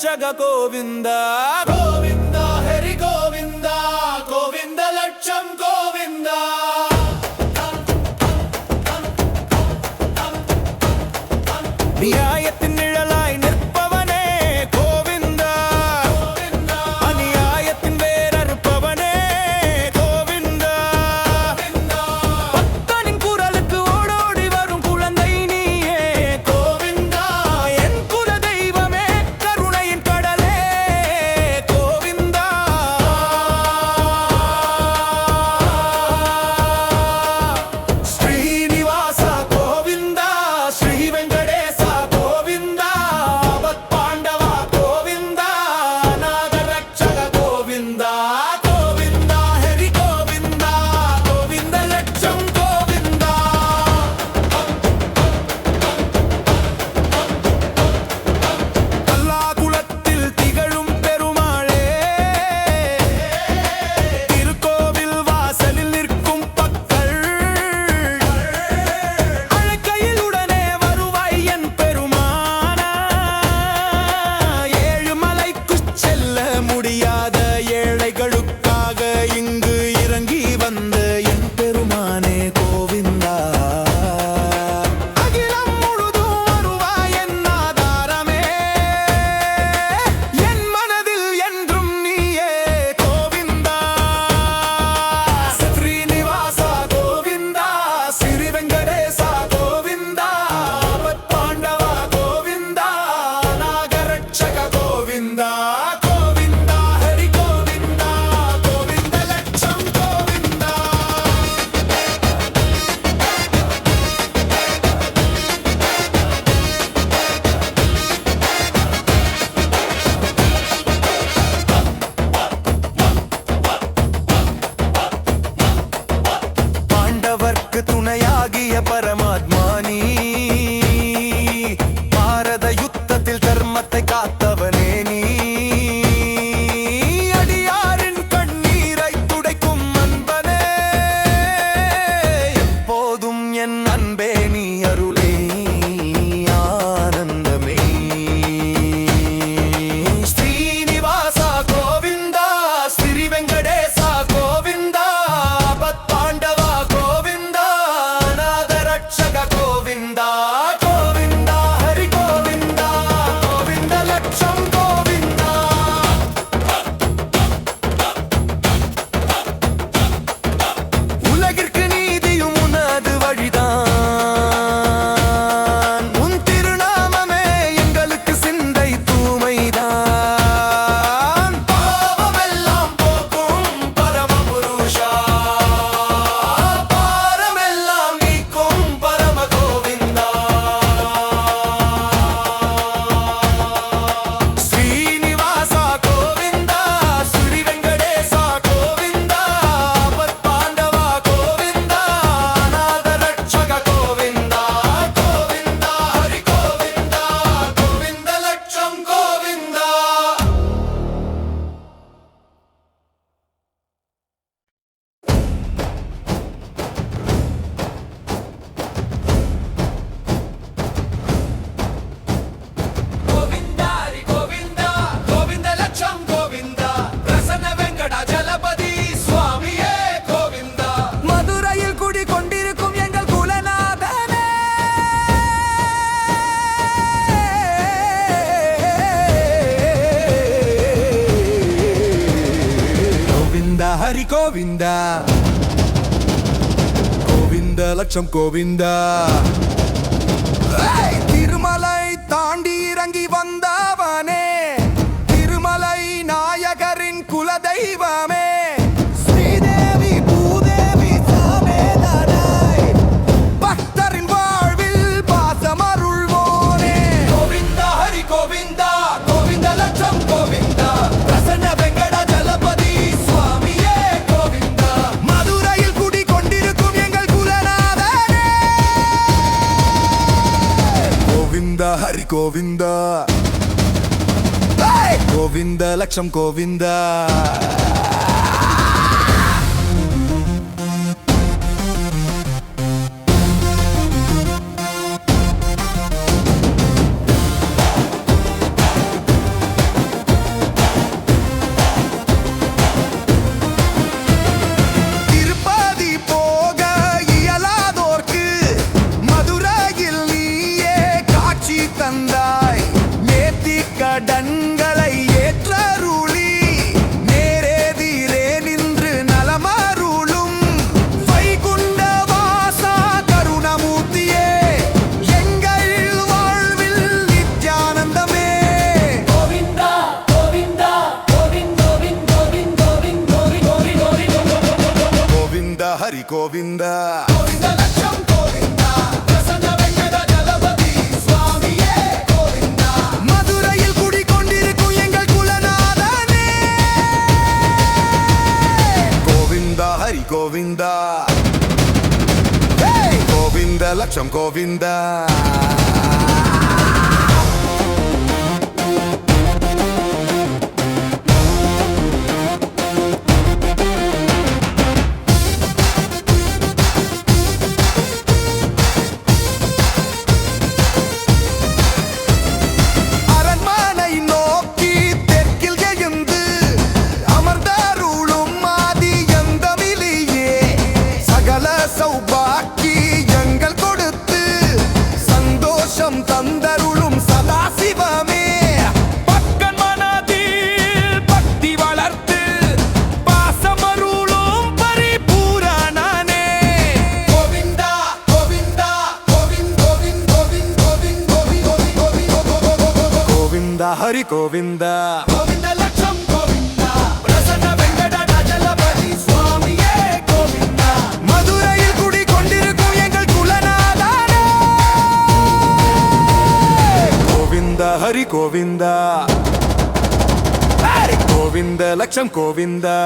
రక్షక గోవింద గోవింద హరి గోవింద గోవింద లక్ష్యం గోవింద நியாயத்தின் நிழலாய் நிற்பவனே கோவிந்தா அநியாயத்தின் வேறறுப்பவனே கோவிந்தா பக்தனின் குரலுக்கு ஓடோடி வரும் குழந்தை நீயே கோவிந்தா என் குல தெய்வமே கருணையின் கடலே கோவிந்தா ஸ்ரீனிவாச கோவிந்தா ஸ்ரீ வெங்கடேச துணையாகிய பரமாத்மா நீ பாரத யுத்தத்தில் தர்மத்தை காத்தவனே நீ அடியாரின் கண்ணீரை துடைக்கும் அன்பனே எப்போதும் என் அன்பே நீ அருளே ஆனந்தமே ஸ்ரீனிவாச கோவிந்தா ஸ்ரீ வெங்கடேச கோவிந்தா பாண்டவா கோவிந்தா கோவிந்தா கோவிந்தா ஹரி கோவிந்தா கோவிந்த லட்சம் கோவிந்தா உலகிற்கு நீதியும் உனது வழிதான் உன் திருநாமமே எங்களுக்கு சிந்தை தூய்மைதான் பாவமெல்லாம் போக்கும் பரம புருஷா பாரமெல்லாம் நீக்கும் பரம கோவிந்தா ஸ்ரீனிவாச கோவிந்தா ஸ்ரீ வெங்கடேச கோவிந்தா பாண்டவா கோவிந்தா அநாத ரட்சக கோவிந்தா கோவிந்தா ஹரி கோவிந்தா கோவிந்த லட்சம் கோவிந்தா கோவிந்தாரி கோவிந்தா கோவிந்த லட்சம் கோவிந்தா பிரசன்ன வெங்கடாஜலபதி சுவாமியே கோவிந்தா மதுரையில் குடி கொண்டிருக்கும் எங்கள் குலநாதனே கோவிந்தா ஹரி கோவிந்தா கோவிந்த லட்சம் கோவிந்தா திருமலை தாண்டி இறங்கி வந்தவனே திருமலை நாயகரின் குலதெய்வமே ஸ்ரீதேவி பூதேவி சமேதனாய் பக்தரின் வாழ்வில் பாசமருள்வோனே கோவிந்தா ஹரி கோவிந்தா கோவிந்த லட்சம் கோவிந்தா பிரசன்ன வெங்கடாஜலபதி சுவாமியே கோவிந்தா மதுரையில் குடி கொண்டிருக்கும் எங்கள் குலநாதனே கோவிந்தா ஹரி கோவிந்தா கோவிந்த லட்சம் கோவிந்தா ஹரி கோவிந்தா கோவிந்த லட்சம் கோவிந்தா பிரசன்ன வெங்கட ஜலபதி சுவாமியே கோவிந்தா மதுரையில் குடிகொண்டிருக்கும் எங்கள் குலநாதனே கோவிந்தா ஹரி கோவிந்தா கோவிந்த லட்சம் கோவிந்தா தந்தருளும் சதா சிவமே பக்கன் மனதில் பக்தி வளர்த்து பாசமருளும் பரிபூரணனே கோவிந்தா கோவிந்தா கோவிந்த் கோவிந்த் கோவிந்த் கோவிந்த் கோவிந்த் கோவிந்தா ஹரி கோவிந்தா கோவிந்த லட்சம் கோவிந்தா பிரசன்ன வெங்கட ஜலபதி சுவாமியே கோவிந்தா மதுரையில் குடிகொண்டிருக்கும் எங்கள் குலநாதனே கோவிந்தா ஹரி கோவிந்தா கோவிந்த லட்சம் கோவிந்தா